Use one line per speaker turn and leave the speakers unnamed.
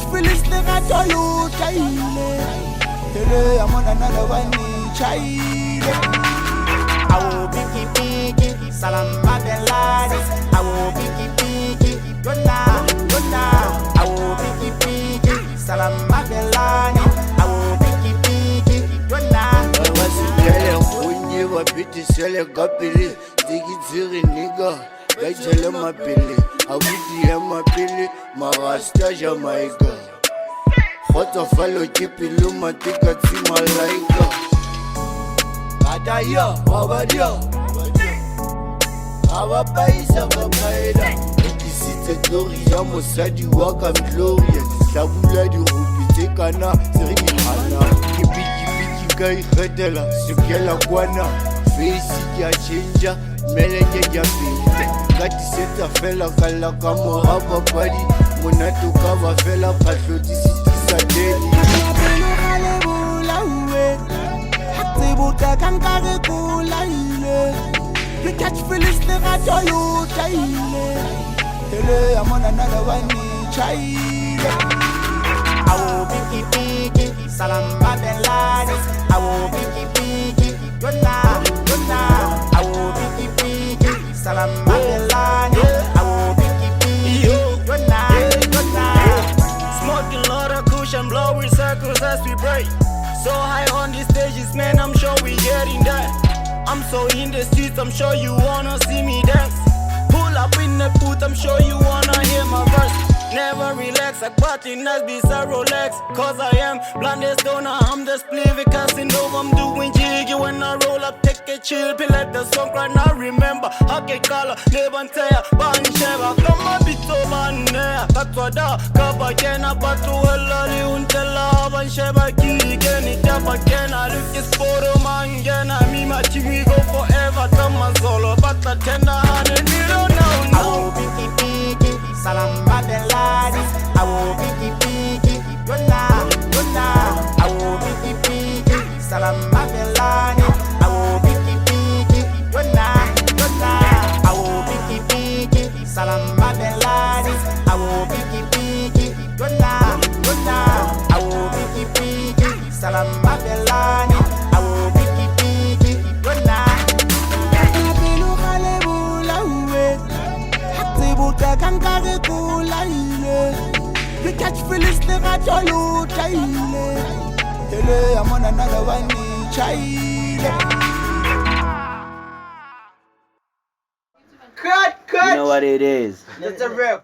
catch feelings le gato yo chaile hele amona nana bani chaile awo biki biki salam babelani awo biki biki dona awo biki biki salam babelani awo biki biki dona
wasitele khunye wa biti sele gapili digitsiri niga gaitele mapili awudi ya mapili marasta Jamaica khotsa falo kipilu matika timalaika adaya wabadia abapaisa kapaida ikisite gloria mosadi waka gloria tabula di rupite kana seriki hana kipiki kai khedela sikela kwana face ya chinja melenge ya pinte kati seta fela kala kamora papadi monato kava fela patroti sitisa deli
buta kankare kulaile you catch feelings le gato yo chaile hele amona nana bani chaile awo biki biki salam babelani awo biki biki dona awo biki biki salam babelani awo biki biki dona
smoking lot of cushion blowing circles as we break. So high on these stages, man, I'm sure we getting there. I'm so in the streets, I'm sure you wanna see me dance. Pull up in the booth, I'm sure you wanna hear my verse. Never relax, like party nights be a Rolex. Cause I am blindest donor, I'm the spliffy Casanova. I'm doing jiggy when I roll up, take a chill pill, let the song cry. Now remember, Hake Kala, Levantea, Bansheva, come on, Bito Banea, Katwada, Kabagena, Batu, Elali, Untella, Bansheva, Kigeni, Tabagena, Lucas Poro, Mangena, me, my team, we go forever, Thomas Solo, but the tender hearted, we don't know.
Awo biki biki, salam babelani. Awo biki biki, dona. Awo biki biki, salam babelani. Awo biki biki, dona. Awo biki biki, salam babelani. Awo biki biki, dona. Awo biki biki, salam babelani. Awo biki biki, dona. buta kankare kulaile you catch feelings le gato yo chaile hele amona nana bani chaile
You know what it is.
That's a real